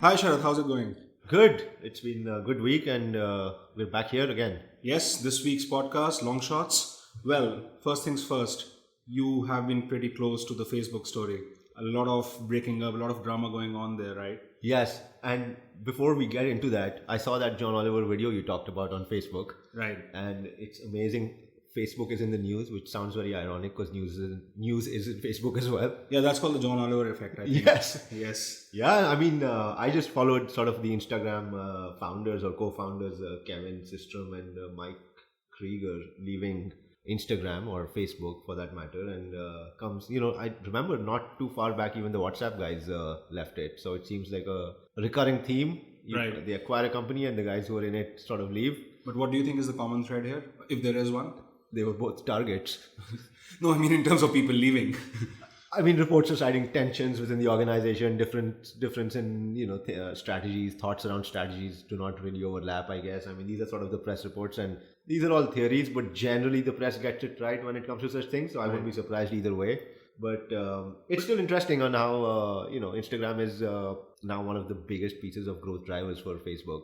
Hi Sharath, how's it going? Good. It's been a good week and we're back here again. Yes, this week's podcast, Long Shots. Well, first things first, you have been pretty close to the Facebook story. A lot of breaking up, a lot of drama going on there, right? Yes, and before we get into that, I saw that John Oliver video you talked about on Facebook. Right. And it's amazing. Facebook is in the news, which sounds very ironic because news is in Facebook as well. Yeah, that's called the John Oliver effect, I think. Yes. Yes. Yeah, I mean, I just followed sort of the Instagram founders or co-founders, Kevin Systrom and Mike Krieger, leaving Instagram or Facebook for that matter, and I remember not too far back, even the WhatsApp guys left it. So it seems like a recurring theme. Right. They acquire a company and the guys who are in it sort of leave. But what do you think is the common thread here, if there is one? They were both targets. No, I mean in terms of people leaving. I mean, reports are citing tensions within the organization, difference in strategies, thoughts around strategies do not really overlap. I guess. I mean, these are sort of the press reports, and these are all theories. But generally, the press gets it right when it comes to such things. So I wouldn't be surprised either way. But it's still interesting on how Instagram is now one of the biggest pieces of growth drivers for Facebook.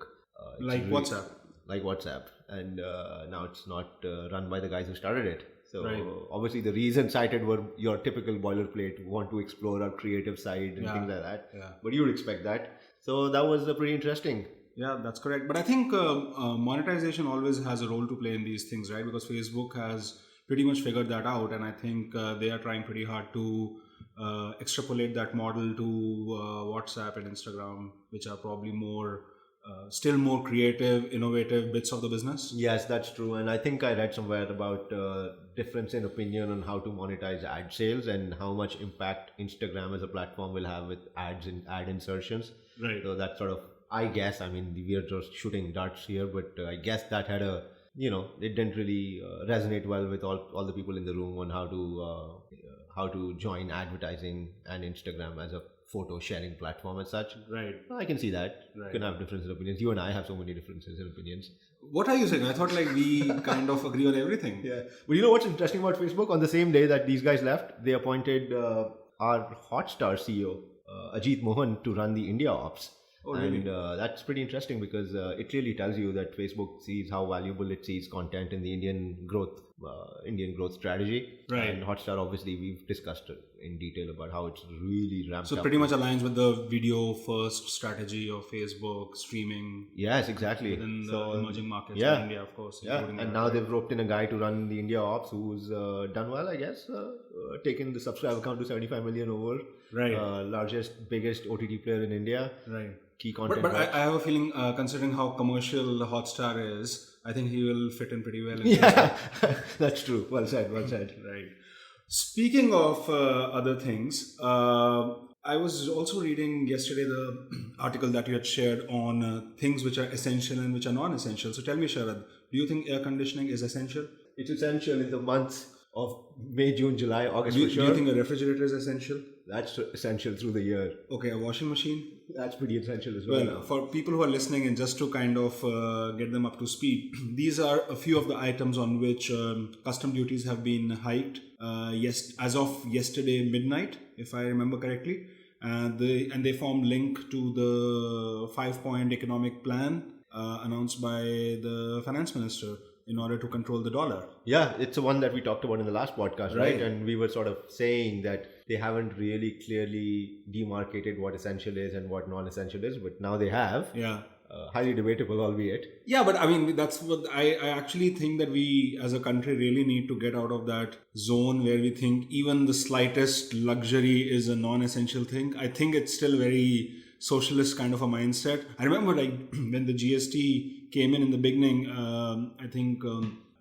Like WhatsApp. Like WhatsApp, and now it's not run by the guys who started it. So Right. obviously the reasons cited were your typical boilerplate, want to explore our creative side and things like that. Yeah. But you would expect that. So that was pretty interesting. Yeah, that's correct. But I think monetization always has a role to play in these things, right? Because Facebook has pretty much figured that out, and I think they are trying pretty hard to extrapolate that model to WhatsApp and Instagram, which are probably still more creative, innovative bits of the business. Yes, that's true. And I think I read somewhere about difference in opinion on how to monetize ad sales and how much impact Instagram as a platform will have with ads and ad insertions. Right. So that sort of, I guess, I mean, we are just shooting darts here, but I guess that had it didn't really resonate well with all the people in the room on how to join advertising and Instagram as a photo sharing platform as such. Right. I can see that. Right. You can have differences in opinions. You and I have so many differences in opinions. What are you saying? I thought we kind of agree on everything. Yeah. But you know what's interesting about Facebook? On the same day that these guys left, they appointed our Hotstar CEO, Ajit Mohan, to run the India ops. Oh, really? And that's pretty interesting because it clearly tells you that Facebook sees how valuable it sees content in the Indian growth strategy. Right. And Hotstar, obviously, we've discussed it in detail about how it's really ramped So up. pretty much aligns with the video first strategy of Facebook streaming Yes, exactly. within the emerging markets yeah. in India, of course. Yeah, including and that, now right? they've roped in a guy to run the India ops who's done well, I guess. Taken the subscriber count to 75 million over. Right. Biggest OTT player in India. Right. Key content. But I have a feeling, considering how commercial Hotstar is, I think he will fit in pretty well. Yeah, that's true. Well said. Right. Speaking of other things, I was also reading yesterday the article that you had shared on things which are essential and which are non-essential. So tell me, Sharad, do you think air conditioning is essential? It's essential in the months of May, June, July, August Do for sure. you think a refrigerator is essential? That's essential through the year. Okay, a washing machine? That's pretty essential as well. Well, for people who are listening and just to kind of get them up to speed, these are a few of the items on which custom duties have been hiked. As of yesterday midnight, if I remember correctly, and they form link to the 5-point economic plan announced by the finance minister in order to control the dollar. Yeah, it's the one that we talked about in the last podcast, right? Right. And we were sort of saying that they haven't really clearly demarcated what essential is and what non-essential is, but now they have. Yeah. Highly debatable, albeit. Yeah, but I mean, that's what I actually think that we as a country really need to get out of that zone where we think even the slightest luxury is a non-essential thing. I think it's still very socialist kind of a mindset. I remember when the GST came in the beginning, I think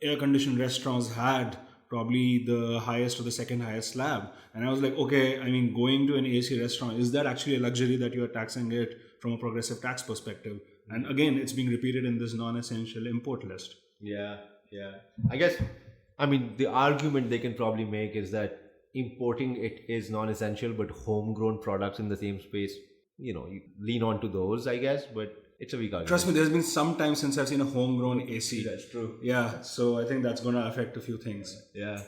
air-conditioned restaurants had probably the highest or the second highest slab. And I was like, okay, I mean, going to an AC restaurant, is that actually a luxury that you are taxing it from a progressive tax perspective? And again, it's being repeated in this non-essential import list. Yeah. I guess, I mean, the argument they can probably make is that importing it is non-essential, but homegrown products in the same space, you lean on to those, I guess, but it's a weak argument. Trust me, there's been some time since I've seen a homegrown AC. That's true. Yeah, so I think that's going to affect a few things. Yeah,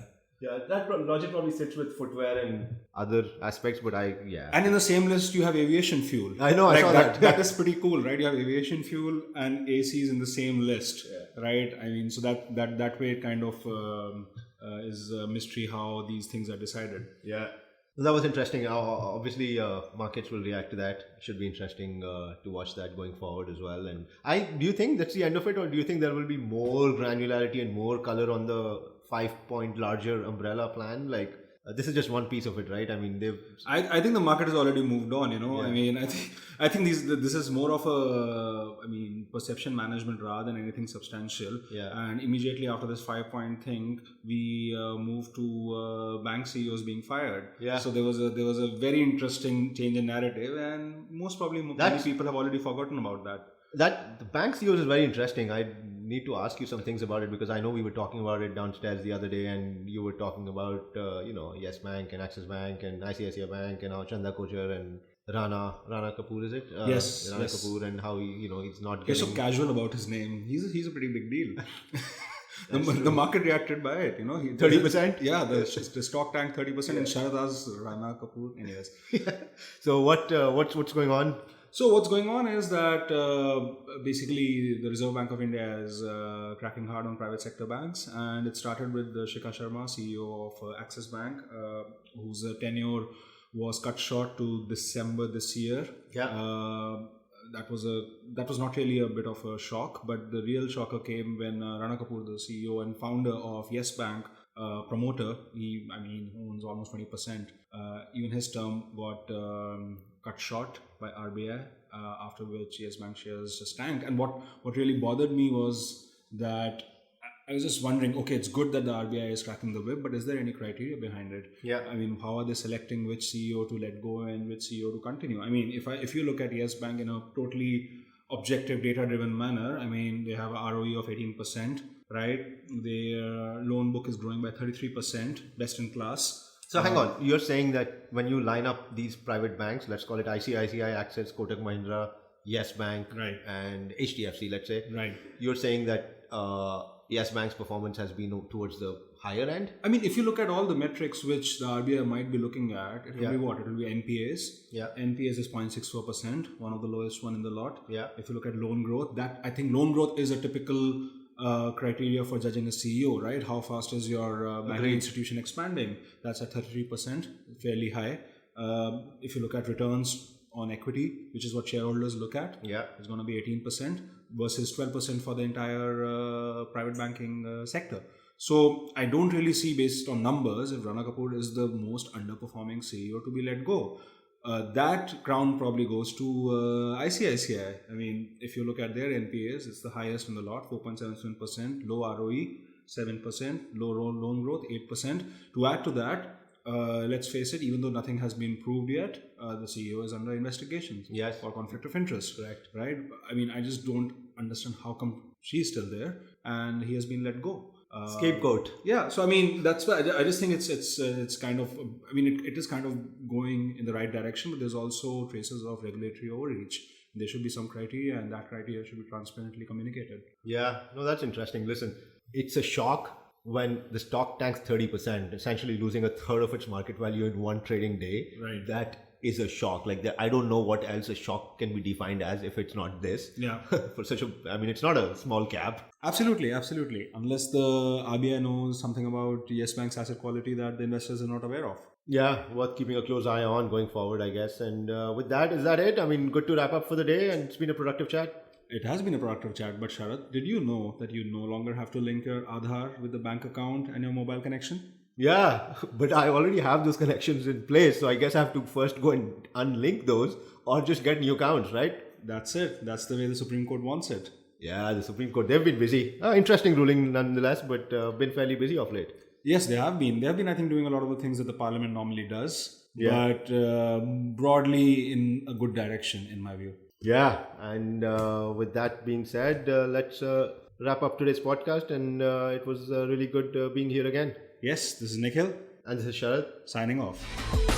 Yeah, that logic probably sits with footwear and other aspects, but And in the same list, you have aviation fuel. I know, I saw that. That is pretty cool, right? You have aviation fuel and ACs in the same list, right? I mean, so that way it kind of is a mystery how these things are decided. Yeah. That was interesting. Obviously, markets will react to that. Should be interesting to watch that going forward as well. And do you think that's the end of it, or do you think there will be more granularity and more color on the 5-point larger umbrella plan? Like this is just one piece of it, right? I mean, I think the market has already moved on. Yeah. I mean, I think this is more of a perception management rather than anything substantial. Yeah. And immediately after this 5-point thing, we moved to bank CEOs being fired. Yeah. So there was a very interesting change in narrative, and most probably many people have already forgotten about that. That the bank CEOs is very interesting. I need to ask you some things about it because I know we were talking about it downstairs the other day, and you were talking about Yes Bank and Axis Bank and ICICI Bank and how Chanda Kochar and Rana Kapoor, is it? Yes, Rana yes. Kapoor, and how he's not You're getting. so casual about his name. He's a pretty big deal. The market reacted by it, 30%? Yeah, the stock tanked 30%, and Sharada's Rana Kapoor. Anyways, So what's going on? so what's going on is that basically the Reserve Bank of India is cracking hard on private sector banks, and it started with Shikha Sharma, CEO of Axis Bank, whose tenure was cut short to December this year. Yeah. That was not really a bit of a shock, but the real shocker came when Rana Kapoor, the CEO and founder of Yes Bank, promoter, he owns almost 20%. Even his term got cut short by RBI, after which Yes Bank shares just tanked. And what really bothered me was that I was just wondering, okay, it's good that the RBI is cracking the whip, but is there any criteria behind it? Yeah. I mean, how are they selecting which CEO to let go and which CEO to continue? I mean, if you look at Yes Bank in a totally objective, data-driven manner, I mean, they have an ROE of 18%, right? Their loan book is growing by 33%, best in class. So hang on, you're saying that when you line up these private banks, let's call it ICICI, Axis, Kotak Mahindra, Yes Bank, Right. and HDFC, let's say, Right. you're saying that Yes Bank's performance has been towards the higher end? I mean, if you look at all the metrics which the RBI might be looking at, it will Yeah. be what? It will be NPAs. Yeah. NPAs is 0.64%, one of the lowest one in the lot. Yeah. If you look at loan growth, I think loan growth is a typical criteria for judging a CEO, right? How fast is your banking institution expanding? That's at 33%, fairly high. If you look at returns on equity, which is what shareholders look at, Yeah. it's going to be 18% versus 12% for the entire private banking sector. So I don't really see, based on numbers, if Rana Kapoor is the most underperforming CEO to be let go. That crown probably goes to ICICI. I mean, if you look at their NPAs, it's the highest in the lot, 4.77%, low ROE, 7%, low loan growth, 8%. To add to that, let's face it, even though nothing has been proved yet, the CEO is under investigation Yes. for conflict of interest. Correct. Right? I mean, I just don't understand how come she's still there and he has been let go. Scapegoat. Yeah, so I mean, that's why I just think it's kind of, I mean, it is kind of going in the right direction, but there's also traces of regulatory overreach. There should be some criteria, and that criteria should be transparently communicated. Yeah, no, that's interesting. Listen, it's a shock when the stock tanks 30%, essentially losing a third of its market value in one trading day. Right. That is a shock. Like, I don't know what else a shock can be defined as if it's not this. Yeah. For such a, I mean, it's not a small cap. Absolutely. Unless the RBI knows something about Yes Bank's asset quality that the investors are not aware of. Yeah, worth keeping a close eye on going forward, I guess. And with that, is that it? I mean, good to wrap up for the day, and it's been a productive chat. It has been a productive chat, but Sharath, did you know that you no longer have to link your Aadhaar with the bank account and your mobile connection? Yeah, but I already have those connections in place, so I guess I have to first go and unlink those or just get new accounts, right? That's it. That's the way the Supreme Court wants it. Yeah, the Supreme Court, they've been busy. Interesting ruling nonetheless, but been fairly busy of late. Yes, they have been. They have been, I think, doing a lot of the things that the parliament normally does, Yeah. but broadly in a good direction, in my view. Yeah, and with that being said, let's wrap up today's podcast, and it was really good being here again. Yes, this is Nikhil, And this is Sharad. signing off.